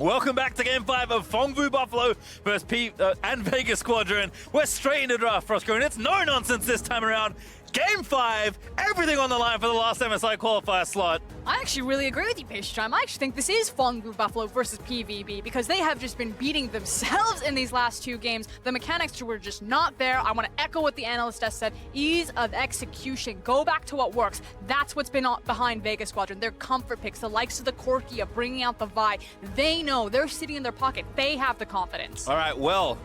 Welcome back to Game 5 of Fongvu Buffalo versus and Vega Squadron. We're straight into draft, Frosco, and it's no nonsense this time around. Game 5, everything on the line for the last MSI qualifier slot. I actually really agree with you, Pastime. I actually think this is Fongvu Buffalo versus PVB because they have just been beating themselves in these last two games. The mechanics were just not there. I want to echo what the analyst has said. Ease of execution. Go back to what works. That's what's been behind Vega Squadron. Their comfort picks, the likes of the Corki of bringing out the Vi. They know. They're sitting in their pocket. They have the confidence. All right, well,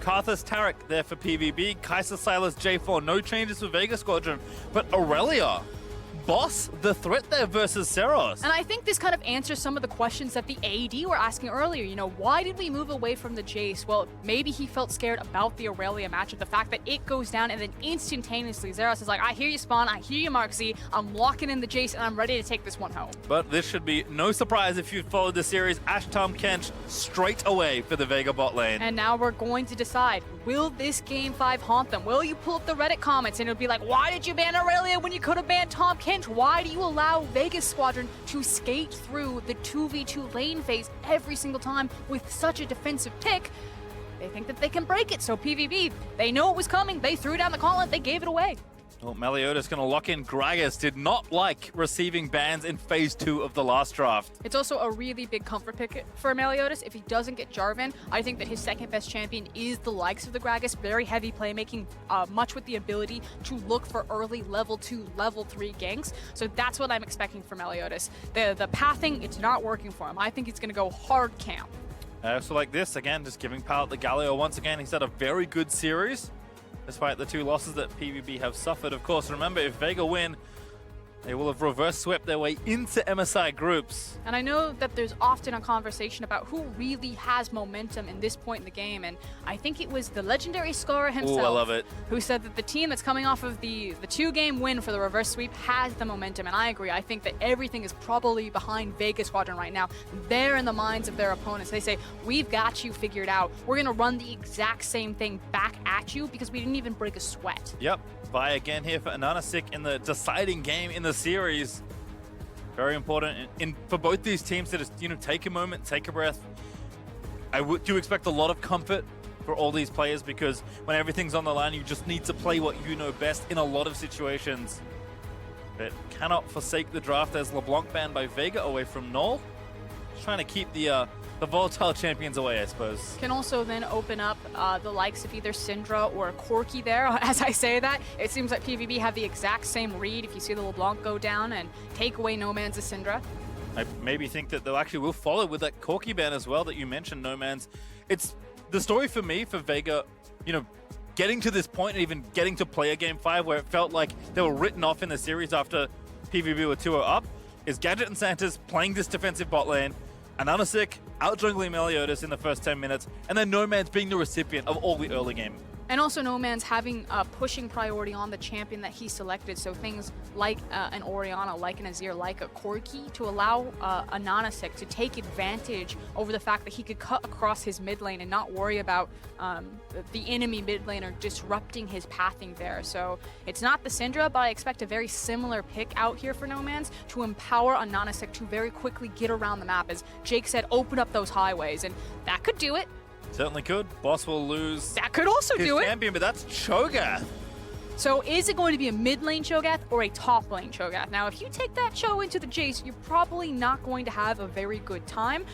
Karthus Tarek there for PVB, Kaiser Silas J4, no changes for Vega Squadron, but Aurelia, boss the threat there versus Seros. And I think this kind of answers some of the questions that the AD were asking earlier. You know, why did we move away from the Jace? Well, maybe he felt scared about the Aurelia matchup, the fact that it goes down and then instantaneously Zeros is like, I hear you Spawn, I hear you Marksy, I'm locking in the Jace and I'm ready to take this one home. But this should be no surprise if you've followed the series. Tom Kench straight away for the Vega bot lane. And now we're going to decide, will this Game 5 haunt them? Will you pull up the Reddit comments and it'll be like, why did you ban Aurelia when you could have banned Tom Kench? Why do you allow Vegas Squadron to skate through the 2v2 lane phase every single time with such a defensive pick? They think that they can break it, so PVB, they know it was coming, they threw down the gauntlet, they gave it away. Well, Meliodas going to lock in Gragas. Did not like receiving bans in Phase 2 of the last draft. It's also a really big comfort pick for Meliodas. If he doesn't get Jarvan, I think that his second best champion is the likes of the Gragas. Very heavy playmaking, much with the ability to look for early level 2, level 3 ganks. So that's what I'm expecting from Meliodas. The pathing, it's not working for him. I think he's going to go hard camp. So like this, again, just giving power to Galio once again. He's had a very good series, despite the two losses that PVB have suffered. Of course, remember, if Vega win, they will have reverse swept their way into MSI groups. And I know that there's often a conversation about who really has momentum in this point in the game, and I think it was the legendary Scar himself. Ooh, I love it. Who said that the team that's coming off of the 2-game win for the reverse sweep has the momentum, and I agree. I think that everything is probably behind Vega Squadron right now. They're in the minds of their opponents. They say, we've got you figured out. We're going to run the exact same thing back at you because we didn't even break a sweat. Yep. Vi again here for Ananasik in the deciding game in the series. Very important for both these teams to just, take a moment, take a breath. I do expect a lot of comfort for all these players because when everything's on the line, you just need to play what you know best in a lot of situations. But cannot forsake the draft as LeBlanc banned by Vega away from Null. Just trying to keep the volatile champions away, I suppose. Can also then open up the likes of either Syndra or Corki there. As I say that, it seems like PVB have the exact same read if you see the LeBlanc go down and take away No Man's Syndra. I maybe think that they'll actually will follow with that Corki ban as well that you mentioned, No Man's. It's the story for me, for Vega, getting to this point and even getting to play a Game 5 where it felt like they were written off in the series after PVB were 2-0 up, is Gadget and Santas playing this defensive bot lane, Ananasik out-jungling Meliodas in the first 10 minutes, and then No Man's being the recipient of all the early game. And also No Man's having pushing priority on the champion that he selected, so things like an Orianna, like an Azir, like a Corki, to allow a Nanasik to take advantage over the fact that he could cut across his mid lane and not worry about the enemy mid laner disrupting his pathing there. So it's not the Syndra, but I expect a very similar pick out here for No Man's to empower a Nanasik to very quickly get around the map. As Jake said, open up those highways, and that could do it. Certainly could. Boss will lose. That could also his do it. champion, but that's Cho'Gath. So is it going to be a mid lane Cho'Gath or a top lane Cho'Gath? Now, if you take that Cho into the Jace, you're probably not going to have a very good time.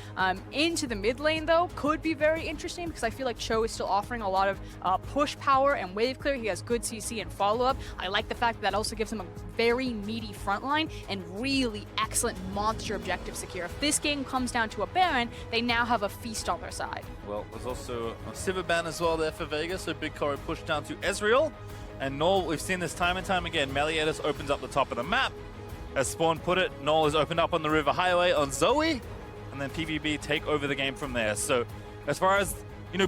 Into the mid lane, though, could be very interesting because I feel like Cho is still offering a lot of push power and wave clear. He has good CC and follow-up. I like the fact that also gives him a very meaty front line and really excellent monster objective secure. If this game comes down to a Baron, they now have a feast on their side. Well, there's also a Sivir ban as well there for Vegas, so Big Coro pushed down to Ezreal. And Null, we've seen this time and time again. Meliodas opens up the top of the map. As Spawn put it, Null is opened up on the River Highway on Zoe. And then PVB take over the game from there. So as far as,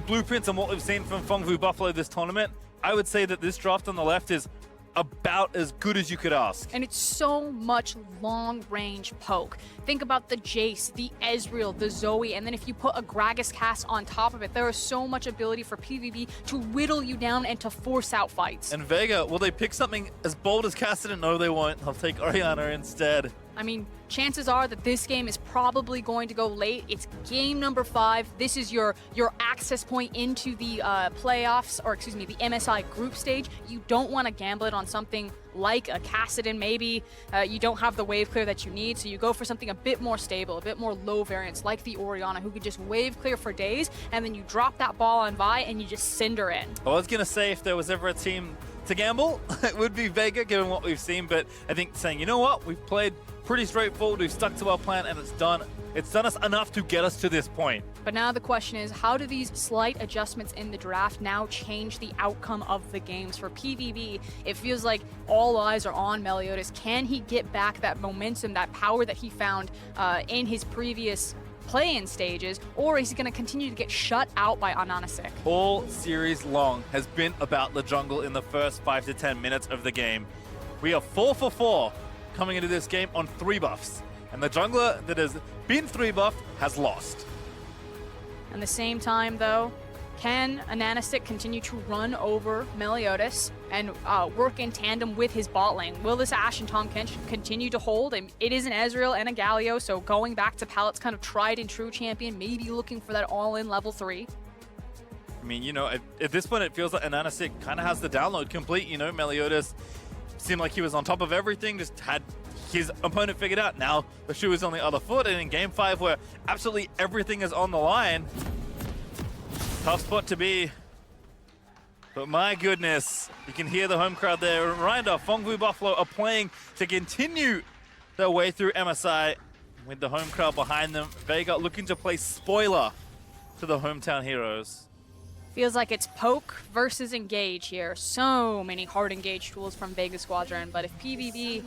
blueprints and what we've seen from Fongvu Buffalo this tournament, I would say that this draft on the left is about as good as you could ask. And it's so much long-range poke. Think about the Jace, the Ezreal, the Zoe, and then if you put a Gragas cast on top of it, there is so much ability for PVB to whittle you down and to force out fights. And Vega, will they pick something as bold as Cassidy? No, they won't. They'll take Orianna instead. I mean, chances are that this game is probably going to go late. It's game number 5. This is your access point into the playoffs, or excuse me, the MSI group stage. You don't want to gamble it on something like a Kassadin. Maybe you don't have the wave clear that you need, so you go for something a bit more stable, a bit more low variance, like the Orianna, who could just wave clear for days, and then you drop that ball on Vi and you just cinder in. I was going to say, if there was ever a team to gamble, it would be Vega, given what we've seen, but I think saying, you know what, we've played pretty straightforward, we've stuck to our plan, and it's done us enough to get us to this point. But now the question is, how do these slight adjustments in the draft now change the outcome of the games? For PVB, it feels like all eyes are on Meliodas. Can he get back that momentum, that power that he found in his previous play-in stages, or is he going to continue to get shut out by Ananasik? All series long has been about the jungle in the first 5 to 10 minutes of the game. We are 4 for 4 coming into this game on 3 buffs, and the jungler that has been 3 buffed has lost. At the same time, though, can Ananasik continue to run over Meliodas and work in tandem with his bot lane? Will this Ashe and Tahm Kench continue to hold? And it is an Ezreal and a Galio, so going back to Palette's kind of tried and true champion, maybe looking for that all-in level 3. I mean, you know, at this point, it feels like Ananasik kind of has the download complete. You know, Meliodas seemed like he was on top of everything, just had his opponent figured out. Now the shoe is on the other foot, and in Game 5, where absolutely everything is on the line, tough spot to be. But my goodness, you can hear the home crowd there. Reminder, Fongwu Buffalo are playing to continue their way through MSI with the home crowd behind them. Vega looking to play spoiler to the hometown heroes. Feels like it's poke versus engage here. So many hard engage tools from Vega Squadron, but if PVB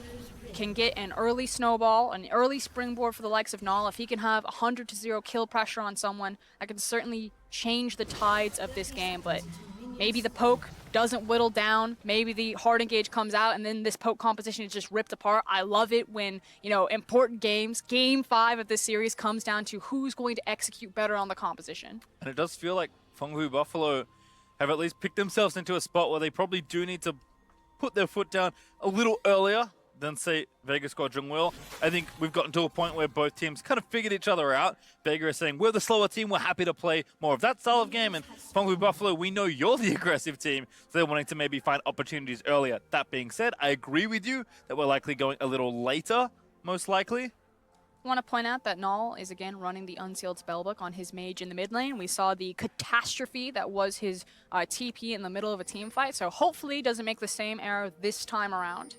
can get an early snowball, an early springboard for the likes of Null, if he can have 100-0 kill pressure on someone, that can certainly change the tides of this game. But maybe the poke doesn't whittle down, maybe the hard engage comes out, and then this poke composition is just ripped apart. I love it when, you know, important games, Game 5 of this series comes down to who's going to execute better on the composition. And it does feel like Fongwu Buffalo have at least picked themselves into a spot where they probably do need to put their foot down a little earlier than, say, Vega Squadron will. I think we've gotten to a point where both teams kind of figured each other out. Vega is saying, we're the slower team, we're happy to play more of that style of game. And Fongwu Buffalo, we know you're the aggressive team, so they're wanting to maybe find opportunities earlier. That being said, I agree with you that we're likely going a little later, most likely. I want to point out that Null is again running the Unsealed Spellbook on his mage in the mid lane. We saw the catastrophe that was his TP in the middle of a team fight, so hopefully doesn't make the same error this time around.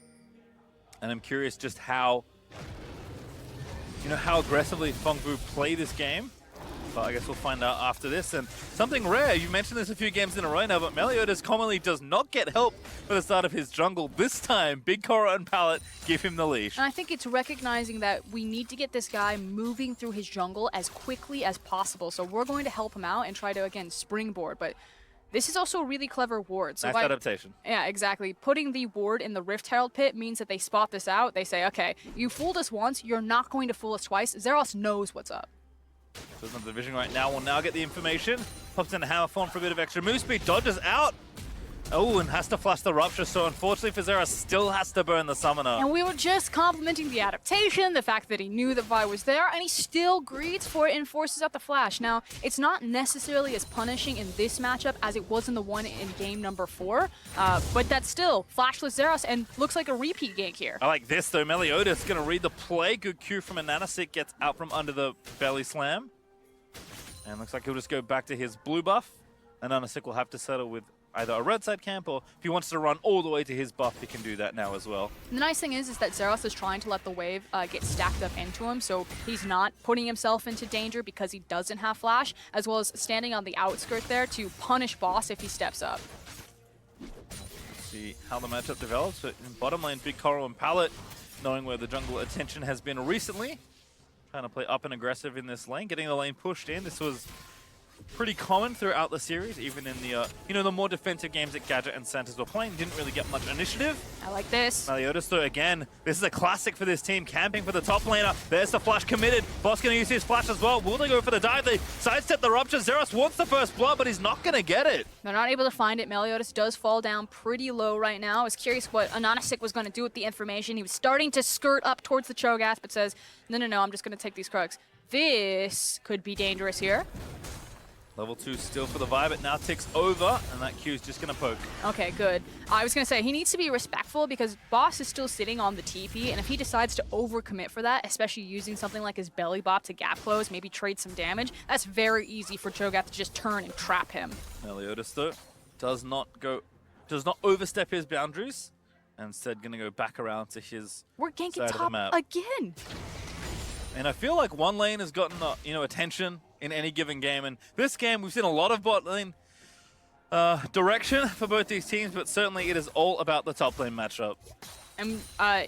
And I'm curious just how, you know, how aggressively Fongwu play this game. But I guess we'll find out after this. And something rare, you mentioned this a few games in a row now, but Meliodas commonly does not get help for the start of his jungle. This time, Big Korra and Palette give him the leash. And I think it's recognizing that we need to get this guy moving through his jungle as quickly as possible. So we're going to help him out and try to, again, springboard. But this is also a really clever ward. So nice adaptation. Yeah, exactly. Putting the ward in the Rift Herald pit means that they spot this out. They say, okay, you fooled us once, you're not going to fool us twice. Zeros knows what's up. So the division right now will now get the information. Pops in a Hammer Fawn for a bit of extra move speed. Dodges out. Oh, and has to flash the Rupture. So unfortunately for Zeros, still has to burn the Summoner. And we were just complimenting the adaptation, the fact that he knew that Vi was there, and he still greets for it and forces out the flash. Now, it's not necessarily as punishing in this matchup as it was in the one in game number 4, but that's still flashless Zeros and looks like a repeat gank here. I like this though. Meliodas going to read the play. Good Q from Ananasik, gets out from under the belly slam. And looks like he'll just go back to his blue buff. Ananasik will have to settle with either a red side camp, or if he wants to run all the way to his buff, he can do that now as well. And the nice thing is that Zeros is trying to let the wave get stacked up into him, so he's not putting himself into danger because he doesn't have flash, as well as standing on the outskirt there to punish boss if he steps up. Let's see how the matchup develops, but in bottom lane, Big Coral and Palette, knowing where the jungle attention has been recently, trying to play up and aggressive in this lane, getting the lane pushed in. This was pretty common throughout the series, even in the the more defensive games that Gadget and Santos were playing. Didn't really get much initiative. I like this. Meliodas, though, again, this is a classic for this team, camping for the top laner. There's the flash committed. Boss going to use his flash as well. Will they go for the dive? They sidestep the rupture. Zeros wants the first blood, but he's not going to get it. They're not able to find it. Meliodas does fall down pretty low right now. I was curious what Anonasik was going to do with the information. He was starting to skirt up towards the Cho'Gath, but says, no, I'm just going to take these Krugs. This could be dangerous here. Level 2 still for the vibe. It now ticks over, and that Q's just going to poke. Okay, good. I was going to say, he needs to be respectful because Boss is still sitting on the TP, and if he decides to overcommit for that, especially using something like his belly bop to gap close, maybe trade some damage, that's very easy for Cho'Gath to just turn and trap him. Meliodas, though, does not overstep his boundaries, and instead going to go back around to his We're ganking side of the top map. again. And I feel like one lane has gotten attention in any given game, and this game we've seen a lot of bot lane direction for both these teams, but certainly it is all about the top lane matchup. And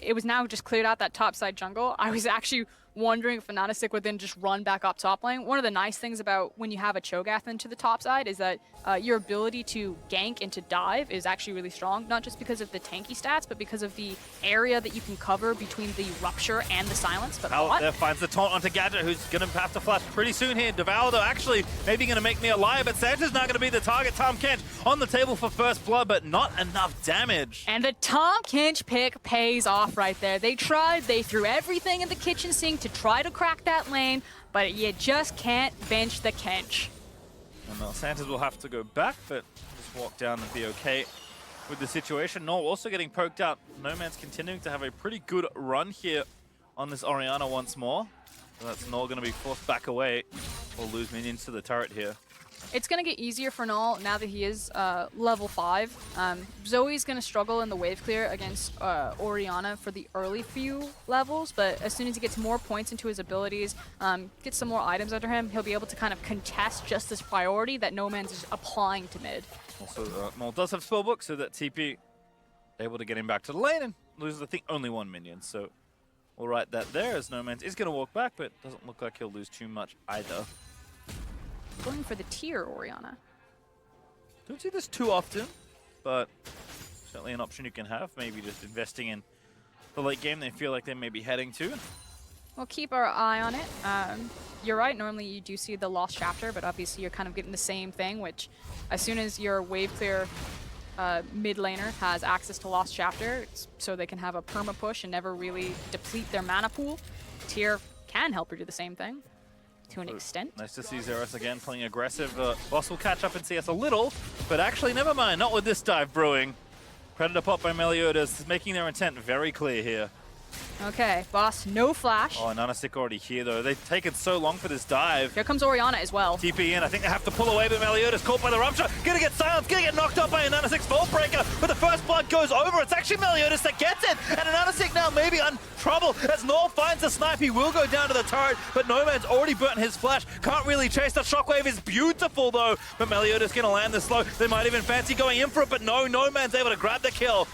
it was now just cleared out that top side jungle. I was actually wondering if Anonasik would then just run back up top lane. One of the nice things about when you have a Cho'Gath into the top side is that your ability to gank and to dive is actually really strong, not just because of the tanky stats, but because of the area that you can cover between the rupture and the silence. But Out there finds the taunt onto Gadget, who's going to have to flash pretty soon here. Devour, though, actually maybe going to make me a liar, but Santa's not going to be the target. Tahm Kench on the table for first blood, but not enough damage. And the Tahm Kench pick pays off right there. They tried, they threw everything in the kitchen sink to try to crack that lane, but you just can't bench the Kench. And now Santos will have to go back, but just walk down and be okay with the situation. Null also getting poked out. Nomad's continuing to have a pretty good run here on this Orianna once more. So that's Null going to be forced back away or lose minions to the turret here. It's going to get easier for Null now that he is level 5. Zoe's going to struggle in the wave clear against Orianna for the early few levels, but as soon as he gets more points into his abilities, gets some more items under him, he'll be able to kind of contest just this priority that No Man's is applying to mid. Also, Null does have Spellbook, so that TP able to get him back to the lane and loses, I think, only 1 minion. So we'll write that there as No Man's is going to walk back, but doesn't look like he'll lose too much either. Going for the tier, Orianna. Don't see this too often, but certainly an option you can have. Maybe just investing in the late game they feel like they may be heading to. We'll keep our eye on it. You're right, normally you do see the Lost Chapter, but obviously you're kind of getting the same thing, which as soon as your wave clear mid laner has access to Lost Chapter, so they can have a perma push and never really deplete their mana pool, tier can help her do the same thing. To an extent. Nice to see Zeros again playing aggressive. Boss will catch up and see us a little, but actually, never mind. Not with this dive brewing. Predator pop by Meliodas, making their intent very clear here. Okay, Boss, no flash. Oh, Anonasik already here, though. They've taken so long for this dive. Here comes Orianna as well. TP in. I think they have to pull away, but Meliodas caught by the rupture. Gonna get silenced, gonna get knocked up by Anonasik's Vault Breaker, but the first blood goes over. It's actually Meliodas that gets it, and Anonasik now maybe in trouble as Null finds the snipe. He will go down to the turret, but No Man's already burnt his flash. Can't really chase. The shockwave is beautiful, though, but Meliodas gonna land this slow. They might even fancy going in for it, but no, No Man's able to grab the kill.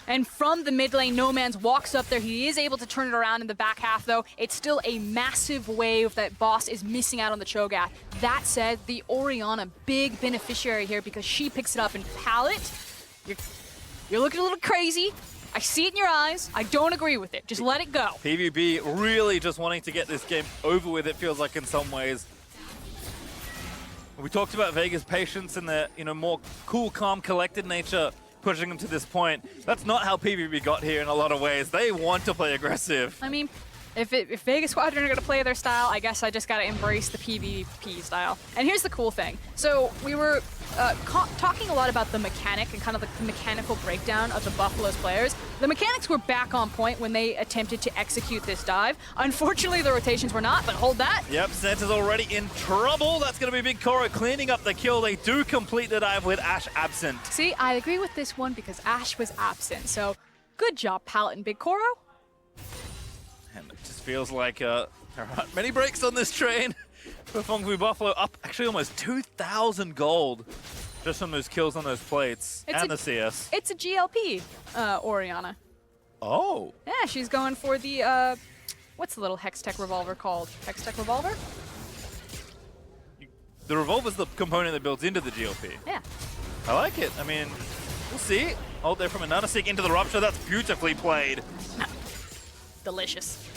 And from the mid lane, No Man's walks up there. He is able to turn it around in the back half, though. It's still a massive wave that Boss is missing out on the Cho'Gath. That said, the Orianna, big beneficiary here because she picks it up in pallet. You're looking a little crazy. I see it in your eyes. I don't agree with it. Just let it go. PVB really just wanting to get this game over with, it feels like, in some ways. We talked about Vega's patience and the more cool, calm, collected nature pushing them to this point. That's not how PVB got here in a lot of ways. They want to play aggressive. I mean, if Vegas Squadron are going to play their style, I guess I just got to embrace the PvP style. And here's the cool thing. So we were talking a lot about the mechanic and kind of the mechanical breakdown of the Buffalo's players. The mechanics were back on point when they attempted to execute this dive. Unfortunately, the rotations were not, but hold that. Yep, Santa's already in trouble. That's going to be Big Koro cleaning up the kill. They do complete the dive with Ashe absent. See, I agree with this one because Ashe was absent. So good job, Pallet and Big Koro. And it just feels like there aren't many breaks on this train. For Fengfu Buffalo up actually almost 2,000 gold just from those kills on those plates and the CS. It's a GLP, Orianna. Oh. Yeah, she's going for the, what's the little Hextech revolver called? Hextech revolver? the revolver's the component that builds into the GOP. Yeah. I like it. I mean, we'll see. Hold there from a Nanasik into the Rupture. That's beautifully played. Delicious.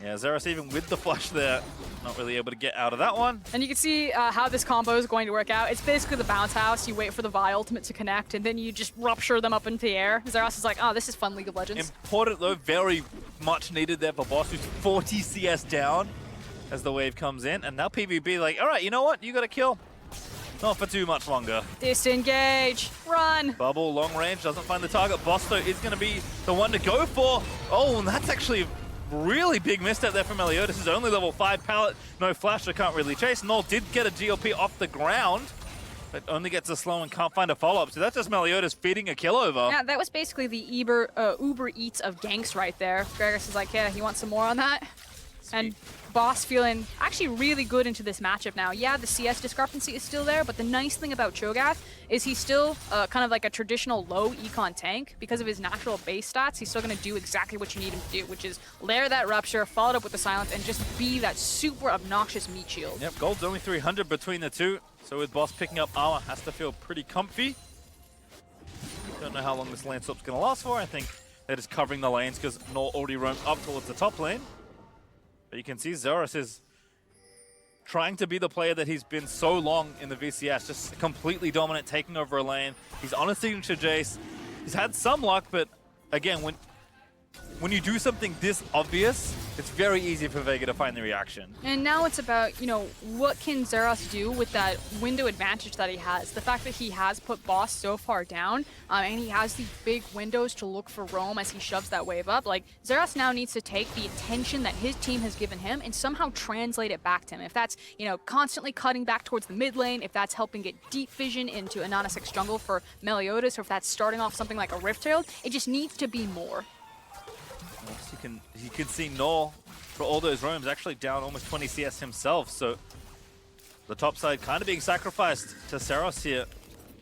Yeah, Zeros even with the flush there, not really able to get out of that one. And you can see how this combo is going to work out. It's basically the bounce house. You wait for the Vi ultimate to connect, and then you just rupture them up into the air. Zeros is like, oh, this is fun League of Legends. Important though, very much needed there for Boss, who's 40 CS down as the wave comes in. And now PVB like, all right, you know what? You got to kill. Not for too much longer. Disengage. Run. Bubble, long range, doesn't find the target. Boss, though, is going to be the one to go for. Oh, and that's actually a really big misstep there from Meliodas. His only level 5 pallet. No flash, so can't really chase. Null did get a GLP off the ground, but only gets a slow and can't find a follow-up. So that's just Meliodas feeding a kill over. Yeah, that was basically the Uber Eats of ganks right there. Gragas is like, yeah, you want some more on that? Sweet. And Boss feeling actually really good into this matchup now. Yeah, the CS discrepancy is still there, but the nice thing about Cho'Gath is he's still kind of like a traditional low econ tank. Because of his natural base stats, he's still going to do exactly what you need him to do, which is layer that Rupture, followed up with the Silence, and just be that super obnoxious meat shield. Yep, gold's only 300 between the two, so with Boss picking up armor, has to feel pretty comfy. Don't know how long this lane swap's going to last for. I think they're just covering the lanes because Nor already roamed up towards the top lane. But you can see Zeros is trying to be the player that he's been so long in the VCS, just completely dominant, taking over a lane. He's on a signature Jace. He's had some luck, but again, when you do something this obvious, it's very easy for Vega to find the reaction. And now it's about, you know, what can Zeros do with that window advantage that he has? The fact that he has put Boss so far down, and he has these big windows to look for roam as he shoves that wave up. Like, Zeros now needs to take the attention that his team has given him and somehow translate it back to him. If that's, you know, constantly cutting back towards the mid lane, if that's helping get deep vision into a Nana 6 jungle for Meliodas, or if that's starting off something like a Rift Herald, it just needs to be more. You can see Nor, for all those roams, actually down almost 20 CS himself. So the top side kind of being sacrificed to Zeros here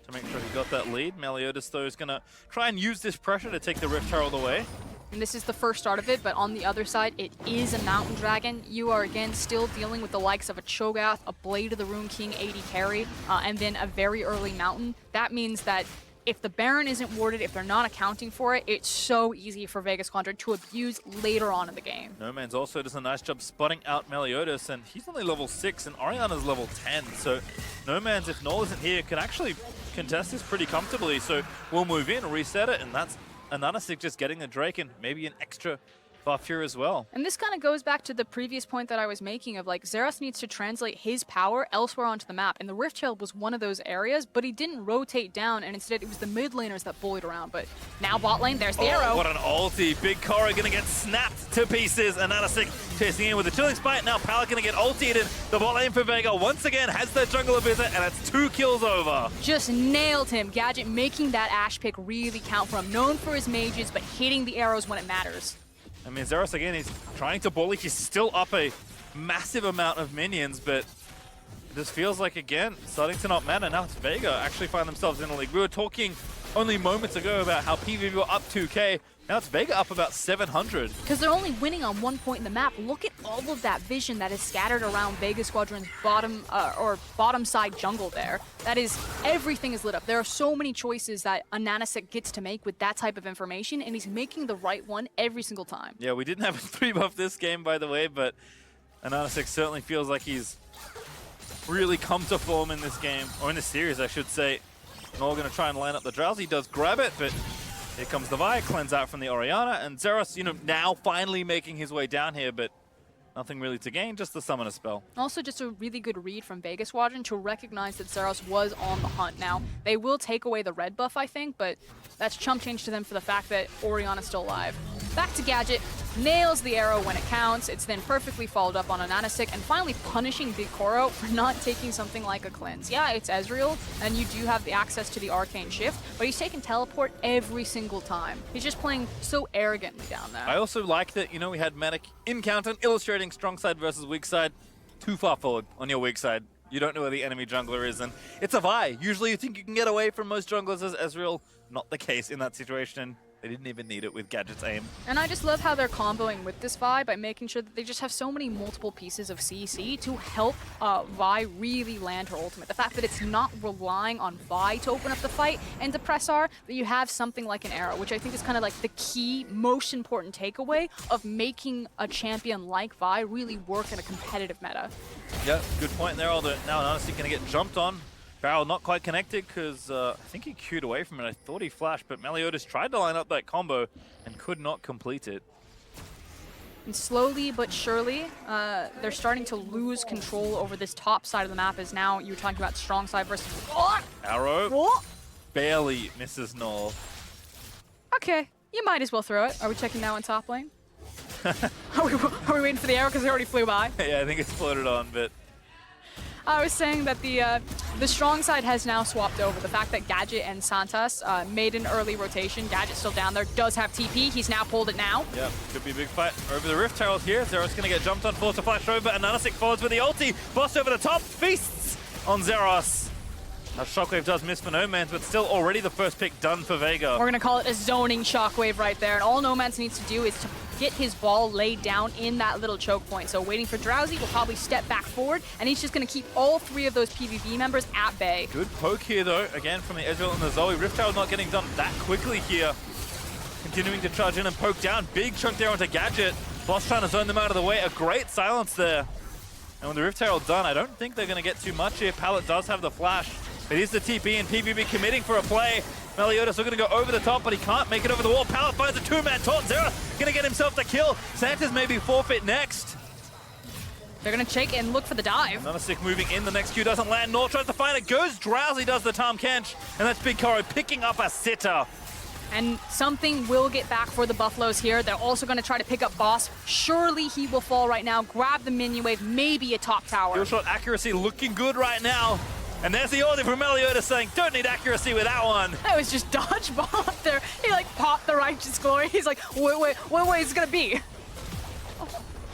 to make sure he got that lead. Meliodas, though, is going to try and use this pressure to take the Rift Herald away. And this is the first start of it, but on the other side, it is a Mountain Dragon. You are, again, still dealing with the likes of a Cho'Gath, a Blade of the Rune King 80 carry, and then a very early Mountain. That means that if the Baron isn't warded, if they're not accounting for it, it's so easy for Vegas Conjured to abuse later on in the game. No Man's also does a nice job spotting out Meliodas, and he's only level 6, and Oriana's level 10. So No Man's, if Null isn't here, can actually contest this pretty comfortably. So we'll move in, reset it, and that's Ananasik just getting the Drake and maybe an extra buff here as well. And this kind of goes back to the previous point that I was making of like Zeros needs to translate his power elsewhere onto the map. And the Rift Herald was one of those areas, but he didn't rotate down, and instead it was the mid laners that bullied around. But now bot lane, there's the arrow. What an ulti. Big Korra gonna get snapped to pieces. Ananasik chasing in with a Chilling Spite. Now Palak gonna get ultied, and the bot lane for Vega once again has their jungler visit, and it's 2 kills over. Just nailed him. Gadget making that Ashe pick really count for him. Known for his mages, but hitting the arrows when it matters. I mean, Zeros again, he's trying to bully. He's still up a massive amount of minions, but this feels like, again, starting to not matter. Now it's Vega actually find themselves in the league. We were talking only moments ago about how PVB were up 2K. Now it's Vega up about 700. Because they're only winning on one point in the map. Look at all of that vision that is scattered around Vega Squadron's bottom side jungle there. That is, everything is lit up. There are so many choices that Ananasik gets to make with that type of information, and he's making the right one every single time. Yeah, we didn't have a 3-buff this game, by the way, but Ananasik certainly feels like he's really come to form in this game, or in this series, I should say. Nor going to try and line up the Drowsy. Does grab it, but here comes the Vi, cleanse out from the Oriana, and Zeros, you know, now finally making his way down here, but nothing really to gain, just the summoner spell. Also just a really good read from Vegas Squadron to recognize that Zeros was on the hunt. Now, they will take away the red buff, I think, but that's chump change to them for the fact that Oriana's still alive. Back to Gadget, nails the arrow when it counts. It's then perfectly followed up on Ananasik, and finally punishing Big Koro for not taking something like a cleanse. Yeah, it's Ezreal, and you do have the access to the Arcane Shift, but he's taking teleport every single time. He's just playing so arrogantly down there. I also like that, you know, we had Medic in counter illustrating strong side versus weak side. Too far forward on your weak side. You don't know where the enemy jungler is, and it's a Vi. Usually you think you can get away from most junglers as Ezreal. Not the case in that situation. They didn't even need it with Gadget's aim. And I just love how they're comboing with this Vi by making sure that they just have so many multiple pieces of CC to help Vi really land her ultimate. The fact that it's not relying on Vi to open up the fight and to press R, that you have something like an arrow, which I think is kind of like the key, most important takeaway of making a champion like Vi really work in a competitive meta. Yeah, good point there. Although now honestly going to get jumped on. Farrell not quite connected because I think he queued away from it. I thought he flashed, but Meliodas tried to line up that combo and could not complete it. And slowly but surely, they're starting to lose control over this top side of the map as now you're talking about strong side versus... Arrow What? barely misses Null. Okay, you might as well throw it. Are we checking now on top lane? are we waiting for the arrow because it already flew by? Yeah, I think it's floated on, but... I was saying that the strong side has now swapped over. The fact that Gadget and Santas made an early rotation. Gadget's still down there, does have TP. He's now pulled it now. Yeah, could be a big fight over the Rift Herald here. Zeros going to get jumped on, forced to flash over, and Nanasik forwards with the ulti. Boss over the top, feasts on Zeros. Now Shockwave does miss for Nomans, but still already the first pick done for Vega. We're going to call it a zoning Shockwave right there. And all Nomans needs to do is to get his ball laid down in that little choke point. So waiting for Drowsy will probably step back forward, and he's just going to keep all three of those PVB members at bay. Good poke here, though, again from the Ezreal and the Zoe. Rift Herald not getting done that quickly here. Continuing to charge in and poke down. Big chunk there onto Gadget. Boss trying to zone them out of the way. A great silence there. And with the Rift Herald done, I don't think they're going to get too much here. Pallet does have the flash. It is the TP, and PVB committing for a play. Meliodas looking to go over the top, but he can't make it over the wall. Pallet finds a two-man taunt. Zera going to get himself the kill. Santa's maybe forfeit next. They're going to shake and look for the dive. Nanasik moving in. The next Q doesn't land. Nor tries to find it. Goes Drowsy, does the Tahm Kench. And that's Big Koro picking up a sitter. And something will get back for the Buffaloes here. They're also going to try to pick up Boss. Surely he will fall right now. Grab the minion wave, maybe a top tower. Kill shot accuracy looking good right now. And there's the order from Meliodas saying, don't need accuracy with that one. That was just dodgeball there. He like popped the righteous glory. He's like, wait, what way is it going to be? And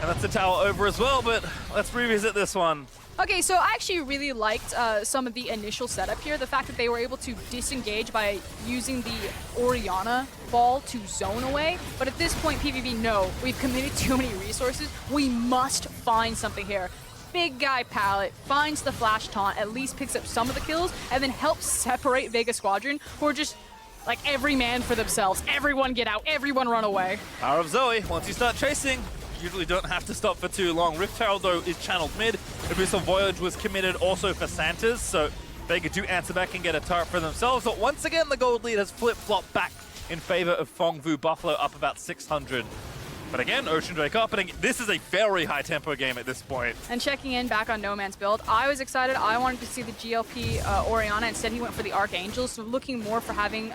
that's the tower over as well, but let's revisit this one. Okay, so I actually really liked some of the initial setup here. The fact that they were able to disengage by using the Orianna ball to zone away. But at this point, PVB, no, we've committed too many resources. We must find something here. Big guy Pallet finds the flash taunt, at least picks up some of the kills, and then helps separate Vega Squadron, who are just like every man for themselves. Everyone get out, everyone run away. Power of Zoe, once you start chasing, usually don't have to stop for too long. Rift Herald, though, is channeled mid. Abyssal Voyage was committed also for Santa's, so Vega do answer back and get a turret for themselves. But once again, the gold lead has flip-flopped back in favor of Fongvu. Buffalo up about 600. But again, Ocean Drake up, and this is a very high-tempo game at this point. And checking in back on No Man's build, I was excited. I wanted to see the GLP Orianna. Instead, he went for the Archangel, so looking more for having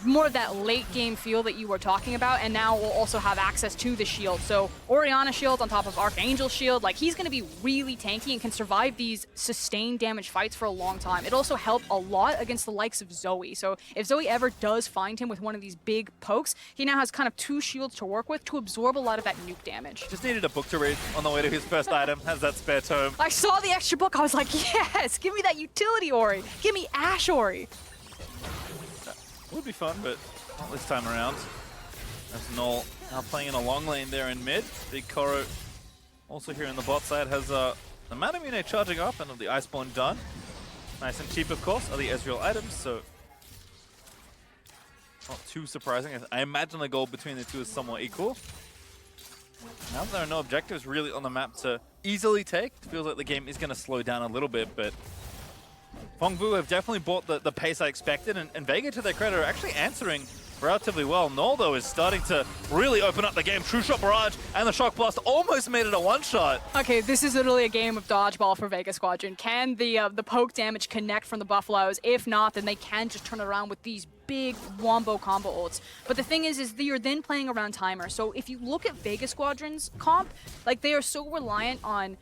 more of that late game feel that you were talking about, and now we'll also have access to the shield. So Orianna shield on top of Archangel shield, like he's going to be really tanky and can survive these sustained damage fights for a long time. It also helped a lot against the likes of Zoe. So if Zoe ever does find him with one of these big pokes, he now has kind of two shields to work with to absorb a lot of that nuke damage. Just needed a book to read on the way to his first item. Has that spare tome. I saw the extra book. I was like, yes, give me that utility Ori. Give me Ash Ori. Would be fun, but not this time around. That's Null now playing in a long lane there in mid. Big Koro also here in the bot side has the Manamune charging up and the Iceborne done. Nice and cheap, of course, are the Ezreal items, so not too surprising. I imagine the goal between the two is somewhat equal. Now that there are no objectives really on the map to easily take, it feels like the game is going to slow down a little bit, but Fongvu have definitely bought the pace I expected, and Vega, to their credit, are actually answering relatively well. Null, though, is starting to really open up the game. True Shot Barrage and the Shock Blast almost made it a one-shot. Okay, this is literally a game of dodgeball for Vega Squadron. Can the poke damage connect from the Buffaloes? If not, then they can just turn it around with these big wombo combo ults. But the thing is that you're then playing around timer. So if you look at Vega Squadron's comp, like they are so reliant on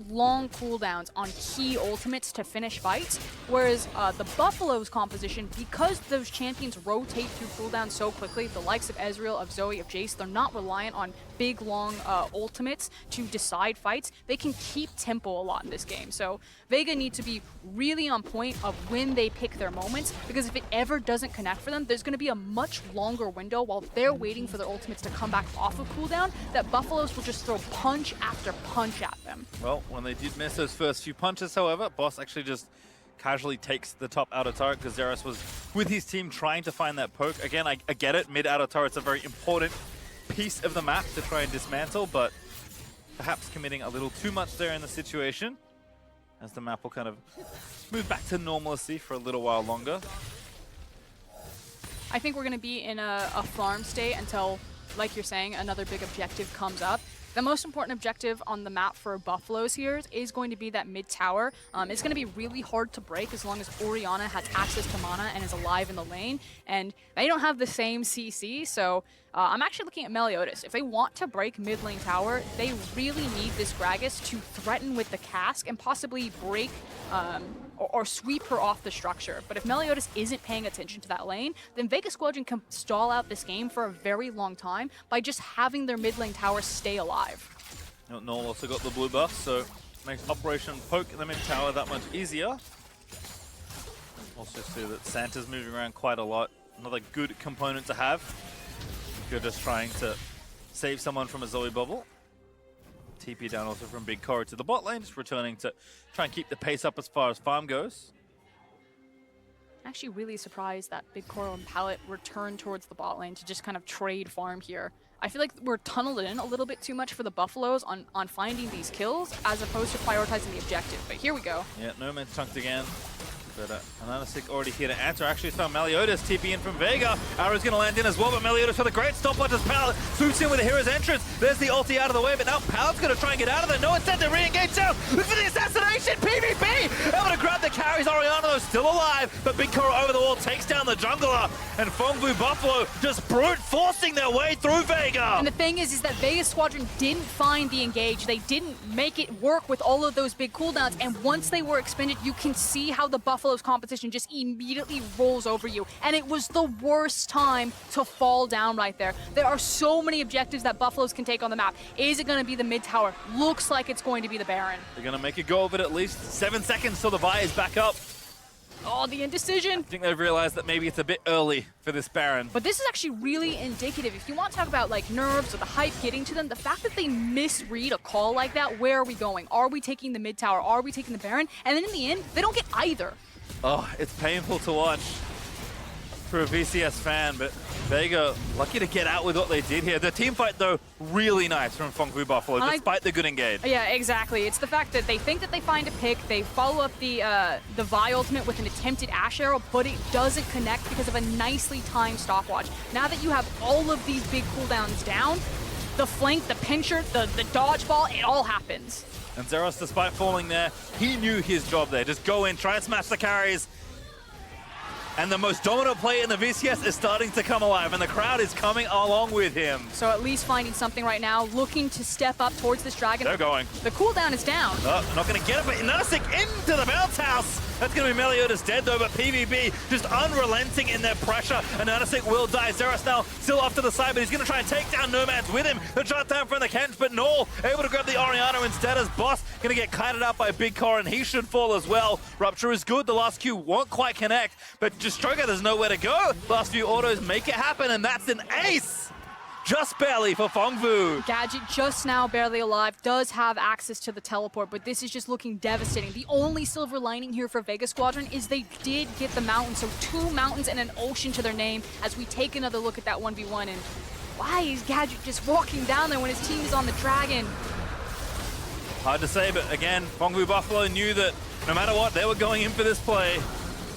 long cooldowns on key ultimates to finish fights, whereas the Buffalo's composition, because those champions rotate through cooldowns so quickly, the likes of Ezreal, of Zoe, of Jace, they're not reliant on big, long ultimates to decide fights, they can keep tempo a lot in this game. So Vega need to be really on point of when they pick their moments, because if it ever doesn't connect for them, there's going to be a much longer window while they're waiting for their ultimates to come back off of cooldown that Buffaloes will just throw punch after punch at them. Well, when they did miss those first few punches, however, Boss actually just casually takes the top outer turret because Zeros was with his team trying to find that poke. Again, I get it, mid outer turret's a very important piece of the map to try and dismantle, but perhaps committing a little too much there in the situation, as the map will kind of move back to normalcy for a little while longer. I think we're going to be in a farm state until, like you're saying, another big objective comes up. The most important objective on the map for Buffaloes here is going to be that mid tower. It's going to be really hard to break as long as Orianna has access to mana and is alive in the lane. And they don't have the same CC, so I'm actually looking at Meliodas. If they want to break mid lane tower, they really need this Gragas to threaten with the cask and possibly break or sweep her off the structure. But if Meliodas isn't paying attention to that lane, then Vega Squadron can stall out this game for a very long time by just having their mid lane tower stay alive. Null also got the blue buff, so makes Operation Poke in the mid tower that much easier. Also see that Santa's moving around quite a lot. Another good component to have. You're just trying to save someone from a Zoe bubble. TP down also from Big Coro to the bot lane, just returning to try and keep the pace up as far as farm goes. I'm actually really surprised that Big Coro and Palette returned towards the bot lane to just kind of trade farm here. I feel like we're tunneled in a little bit too much for the Buffaloes on finding these kills as opposed to prioritizing the objective. But here we go. Yeah, no man's chunked again. But Ananasic already here to answer. Actually found Meliodas TP in from Vega. Arrow's going to land in as well, but Meliodas with a great stopwatch as Pallet swoops in with a hero's entrance. There's the ulti out of the way, but now Pallet's going to try and get out of there. No intent to re-engage down. Look for the assassination. PVB able to grab the carries. Orianna though still alive, but Big Coro over the wall takes down the jungler. And Fongbu Buffalo just brute forcing their way through Vega. And the thing is that Vega Squadron didn't find the engage. They didn't make it work with all of those big cooldowns. And once they were expended, you can see how the Buffalo's competition just immediately rolls over you. And it was the worst time to fall down right there. There are so many objectives that Buffaloes can take on the map. Is it going to be the mid tower? Looks like it's going to be the Baron. They're going to make a go of it at least. 7 seconds till the Vi is back up. Oh, the indecision. I think they've realized that maybe it's a bit early for this Baron. But this is actually really indicative. If you want to talk about like nerves or the hype getting to them, the fact that they misread a call like that, where are we going? Are we taking the mid tower? Are we taking the Baron? And then in the end, they don't get either. Oh, it's painful to watch for a VCS fan, but Vega lucky to get out with what they did here. The team fight, though, really nice from Fongfu Buffalo, despite the good engage. Yeah, exactly. It's the fact that they think that they find a pick, they follow up the Vi ultimate with an attempted Ash Arrow, but it doesn't connect because of a nicely timed stopwatch. Now that you have all of these big cooldowns down, the flank, the pincher, the dodgeball, it all happens. And Zeros, despite falling there, he knew his job there. Just go in, try and smash the carries. And the most dominant player in the VCS is starting to come alive, and the crowd is coming along with him. So at least finding something right now, looking to step up towards this dragon. They're going. The cooldown is down. Oh, not going to get it, but Nanasic into the bounce house. That's going to be Meliodas dead, though, but PVB just unrelenting in their pressure. And Nanasic will die. Zeros now still off to the side, but he's going to try and take down Nomads with him. The shot down from the Kench, but Null able to grab the Orianna instead as Boss going to get kited out by Big Core, and he should fall as well. Rupture is good. The last Q won't quite connect, but just Stroker, there's nowhere to go. Last few autos make it happen, and that's an ace. Just barely for Fongfu. Gadget just now barely alive, does have access to the teleport, but this is just looking devastating. The only silver lining here for Vega Squadron is they did get the mountain, so 2 mountains and an ocean to their name as we take another look at that 1v1. And why is Gadget just walking down there when his team is on the dragon? Hard to say, but again, Fongfu Buffalo knew that no matter what, they were going in for this play.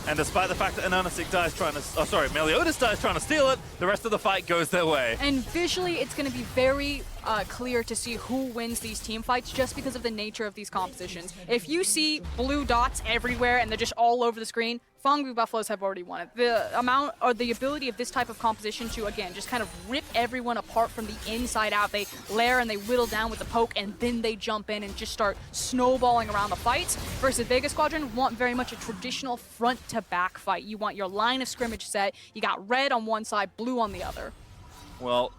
And despite the fact that Ananasic dies trying to, Meliodas dies trying to steal it, the rest of the fight goes their way. And visually, it's going to be very clear to see who wins these team fights just because of the nature of these compositions. If you see blue dots everywhere and they're just all over the screen, Fongfu Buffaloes have already won it. The amount or the ability of this type of composition to, again, just kind of rip everyone apart from the inside out. They layer and they whittle down with the poke, and then they jump in and just start snowballing around the fights. Versus Vega Squadron want very much a traditional front-to-back fight. You want your line of scrimmage set. You got red on one side, blue on the other. Well,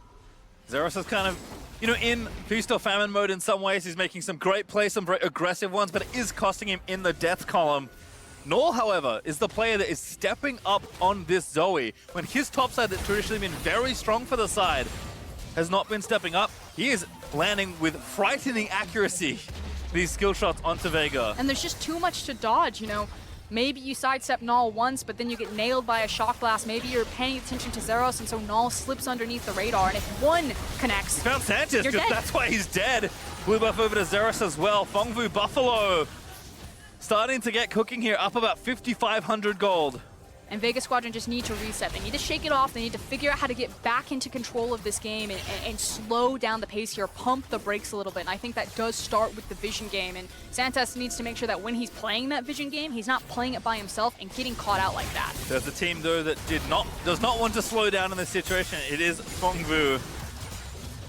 Zeros is kind of, you know, in feast or famine mode in some ways. He's making some great plays, some very aggressive ones, but it is costing him in the death column. Null, however, is the player that is stepping up on this Zoe. When his top side that's traditionally been very strong for the side has not been stepping up, he is landing with frightening accuracy these skill shots onto Vega. And there's just too much to dodge, you know. Maybe you sidestep Null once, but then you get nailed by a shock blast. Maybe you're paying attention to Zeros, and so Null slips underneath the radar. And if one connects, he found Sanchez, you're dead. That's why he's dead. Blue buff over to Zeros as well. Fengvu Buffalo starting to get cooking here, up about 5,500 gold. And Vega Squadron just need to reset. They need to shake it off. They need to figure out how to get back into control of this game and slow down the pace here, pump the brakes a little bit. And I think that does start with the vision game. And Santos needs to make sure that when he's playing that vision game, he's not playing it by himself and getting caught out like that. There's a team, though, that does not want to slow down in this situation. It is Fengvu.